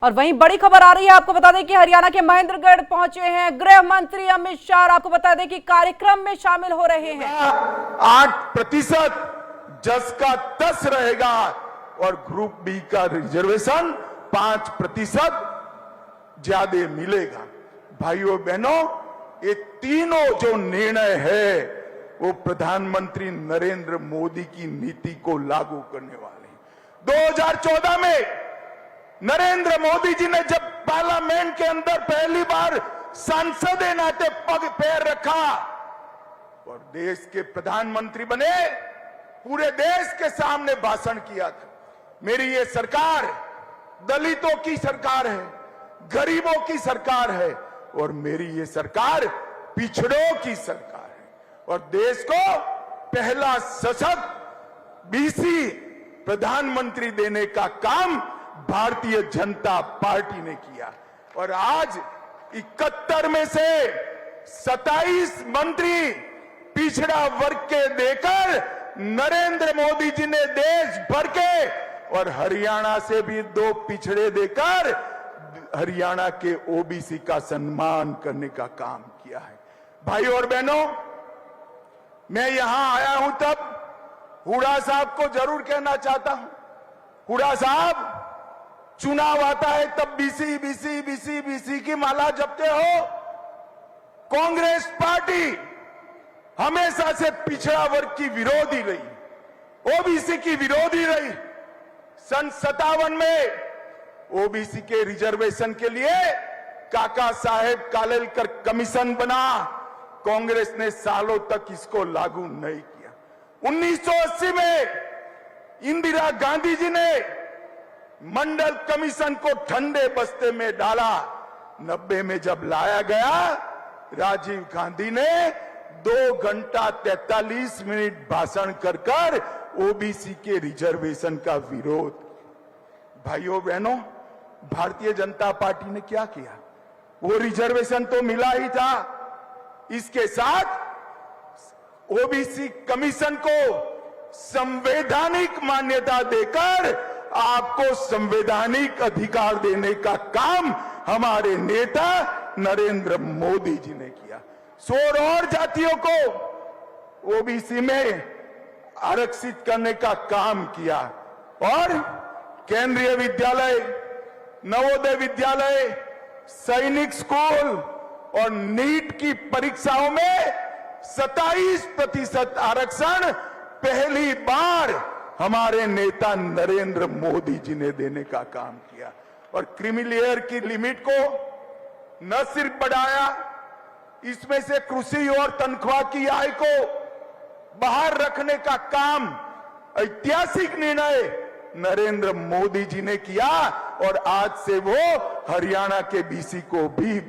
और वहीं बड़ी खबर आ रही है। आपको बता दें कि हरियाणा के महेंद्रगढ़ पहुंचे हैं गृह मंत्री अमित शाह। आपको बता दें कि कार्यक्रम में शामिल हो रहे हैं। 8% जस का 10 रहेगा और ग्रुप बी का रिजर्वेशन 5% ज्यादा मिलेगा। भाइयों बहनों, ये तीनों जो निर्णय है वो प्रधानमंत्री नरेंद्र मोदी की नीति को लागू करने वाले हैं। 2014 में नरेंद्र मोदी जी ने जब पार्लियामेंट के अंदर पहली बार सांसद के नाते पग पैर रखा और देश के प्रधानमंत्री बने, पूरे देश के सामने भाषण किया था, मेरी ये सरकार दलितों की सरकार है, गरीबों की सरकार है और मेरी ये सरकार पिछड़ों की सरकार है और देश को पहला सशक्त बीसी प्रधानमंत्री देने का काम भारतीय जनता पार्टी ने किया। और आज 71 में से 27 मंत्री पिछड़ा वर्ग के देकर नरेंद्र मोदी जी ने देश भर के और हरियाणा से भी 2 पिछड़े देकर हरियाणा के ओबीसी का सम्मान करने का काम किया है। भाइयों और बहनों, मैं यहां आया हूं तब हुड्डा साहब को जरूर कहना चाहता हूं, हुड्डा साहब, चुनाव आता है तब बीसी बीसी बीसी बीसी की माला जपते हो। कांग्रेस पार्टी हमेशा से पिछड़ा वर्ग की विरोधी रही, ओबीसी की विरोधी रही। सन 57 में ओबीसी के रिजर्वेशन के लिए काका साहेब कालेलकर कमीशन बना, कांग्रेस ने सालों तक इसको लागू नहीं किया। 1980 में इंदिरा गांधी जी ने मंडल कमीशन को ठंडे बस्ते में डाला। 90 में जब लाया गया, राजीव गांधी ने 2 घंटा 43 मिनट भाषण कर ओबीसी के रिजर्वेशन का विरोध। भाइयों बहनों, भारतीय जनता पार्टी ने क्या किया? वो रिजर्वेशन तो मिला ही था, इसके साथ ओबीसी कमीशन को संवैधानिक मान्यता देकर आपको संवैधानिक अधिकार देने का काम हमारे नेता नरेंद्र मोदी जी ने किया। 16 और जातियों को ओबीसी में आरक्षित करने का काम किया और केंद्रीय विद्यालय, नवोदय विद्यालय, सैनिक स्कूल और नीट की परीक्षाओं में 27% आरक्षण पहली बार हमारे नेता नरेंद्र मोदी जी ने देने का काम किया। और क्रीमीलेयर की लिमिट को न सिर्फ बढ़ाया, इसमें से कृषि और तनख्वाह की आय को बाहर रखने का काम, ऐतिहासिक निर्णय नरेंद्र मोदी जी ने किया और आज से वो हरियाणा के बीसी को भी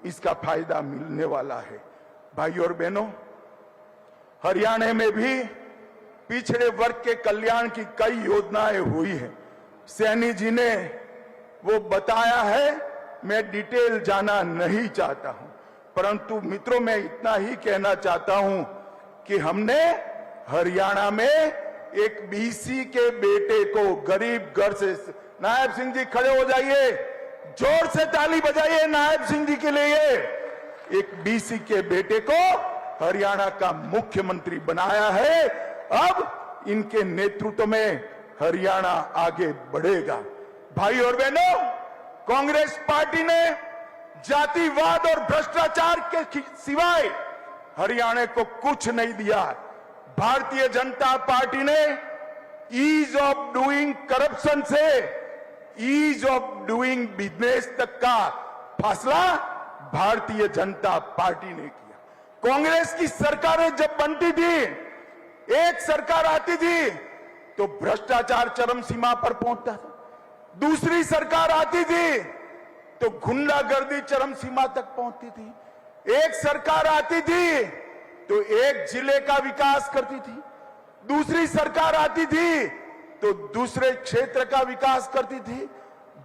इसका फायदा मिलने वाला है। भाइयों और बहनों, हरियाणा में भी पिछड़े वर्ग के कल्याण की कई योजनाएं हुई है। सैनी जी ने वो बताया है, मैं डिटेल जाना नहीं चाहता हूं, परंतु मित्रों, मैं इतना ही कहना चाहता हूं कि हमने हरियाणा में एक बीसी के बेटे को गरीब घर से, नायब सिंह जी खड़े हो जाइए, जोर से ताली बजाइए नायब सिंह जी के लिए। एक बीसी के बेटे को हरियाणा का मुख्यमंत्री बनाया है। अब इनके नेतृत्व में हरियाणा आगे बढ़ेगा। भाई और बहनों, कांग्रेस पार्टी ने जातिवाद और भ्रष्टाचार के सिवाय हरियाणा को कुछ नहीं दिया। भारतीय जनता पार्टी ने ईज ऑफ डूइंग करप्शन से ईज ऑफ डूइंग बिजनेस तक का फैसला भारतीय जनता पार्टी ने किया। कांग्रेस की सरकारें जब बनती थी, एक सरकार आती थी तो भ्रष्टाचार चरम सीमा पर पहुंचता था, दूसरी सरकार आती थी तो गुंडागर्दी चरम सीमा तक पहुंचती थी, एक सरकार आती थी तो एक जिले का विकास करती थी, दूसरी सरकार आती थी तो दूसरे क्षेत्र का विकास करती थी।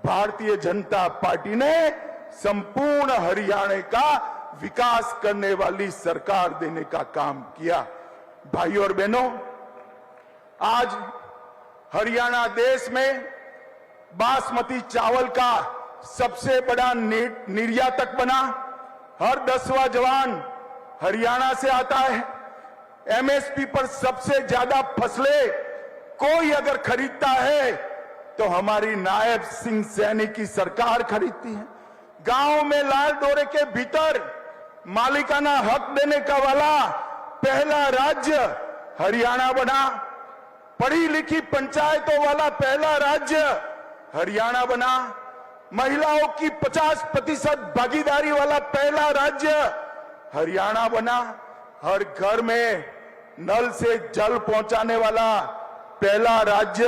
भारतीय जनता पार्टी ने संपूर्ण हरियाणा का विकास करने वाली सरकार देने का काम किया। भाइयों और बहनों, आज हरियाणा देश में बासमती चावल का सबसे बड़ा निर्यातक बना। हर 10वां जवान हरियाणा से आता है। एमएसपी पर सबसे ज्यादा फसलें कोई अगर खरीदता है तो हमारी नायब सिंह सैनी की सरकार खरीदती है। गांव में लाल डोरे के भीतर मालिकाना हक देने का वाला पहला राज्य हरियाणा बना। पढ़ी लिखी पंचायतों वाला पहला राज्य हरियाणा बना। महिलाओं की 50% भागीदारी वाला पहला राज्य हरियाणा बना। हर घर में नल से जल पहुंचाने वाला पहला राज्य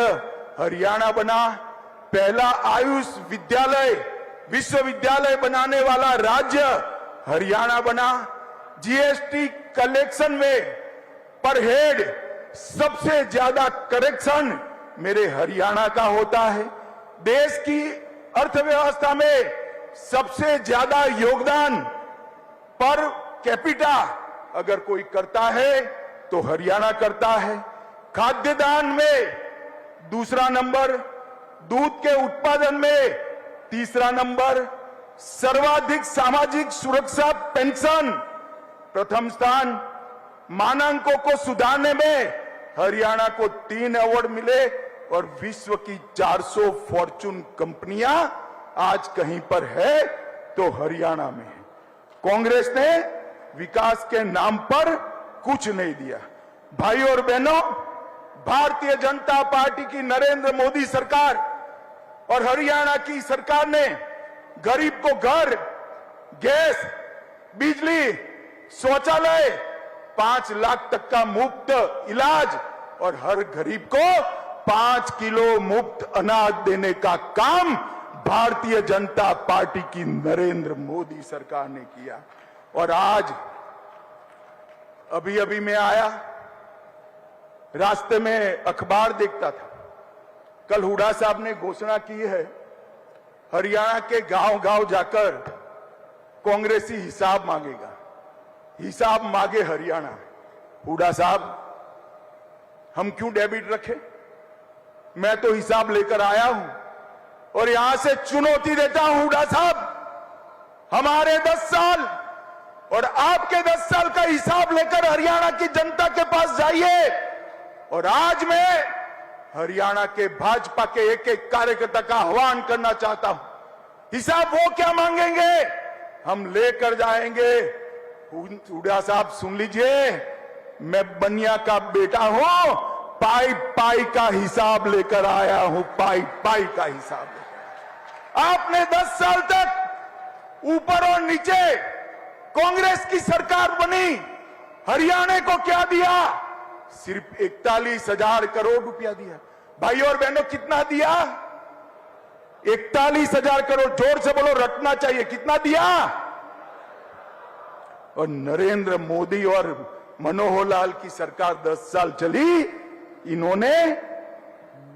हरियाणा बना। पहला आयुष विद्यालय विश्वविद्यालय बनाने वाला राज्य हरियाणा बना। जीएसटी कलेक्शन में पर हेड सबसे ज्यादा करेक्शन मेरे हरियाणा का होता है। देश की अर्थव्यवस्था में सबसे ज्यादा योगदान पर कैपिटा अगर कोई करता है तो हरियाणा करता है। खाद्यदान में दूसरा नंबर, दूध के उत्पादन में तीसरा नंबर, सर्वाधिक सामाजिक सुरक्षा पेंशन प्रथम स्थान। मानकों को सुधारने में हरियाणा को 3 अवार्ड मिले और विश्व की 400 फॉर्चून कंपनियां आज कहीं पर है तो हरियाणा में है। कांग्रेस ने विकास के नाम पर कुछ नहीं दिया। भाई और बहनों, भारतीय जनता पार्टी की नरेंद्र मोदी सरकार और हरियाणा की सरकार ने गरीब को घर, गैस, बिजली, शौचालय, 5 लाख तक का मुफ्त इलाज और हर गरीब को 5 किलो मुफ्त अनाज देने का काम भारतीय जनता पार्टी की नरेंद्र मोदी सरकार ने किया। और आज अभी अभी मैं आया, रास्ते में अखबार देखता था। कल हुड्डा साहब ने घोषणा की है हरियाणा के गांव-गांव जाकर कांग्रेसी हिसाब मांगेगा। हिसाब मांगे हरियाणा। हुड्डा साहब, हम क्यों डेबिट रखें? मैं तो हिसाब लेकर आया हूं और यहां से चुनौती देता हूं हुड्डा साहब, हमारे 10 साल और आपके 10 साल का हिसाब लेकर हरियाणा की जनता के पास जाइए। और आज मैं हरियाणा के भाजपा के एक-एक कार्यकर्ता का आह्वान करना चाहता हूं। हिसाब वो क्या मांगेंगे हम लेकर जाएंगे। हुड्डा साहब सुन लीजिए, मैं बनिया का बेटा हूं, पाई पाई का हिसाब लेकर आया हूं, पाई पाई का हिसाब। आपने 10 साल तक ऊपर और नीचे कांग्रेस की सरकार बनी, हरियाणा को क्या दिया? सिर्फ 41,000 करोड़ रुपया दिया। भाई और बहनों, कितना दिया? 41,000 करोड़। जोर से बोलो, रटना चाहिए। कितना दिया? और नरेंद्र मोदी और मनोहर लाल की सरकार 10 साल चली, इन्होंने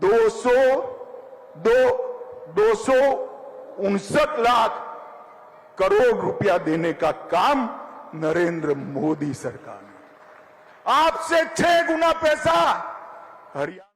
259 लाख करोड़ रुपया देने का काम नरेंद्र मोदी सरकार ने। आपसे 6 गुना पैसा हरियाणा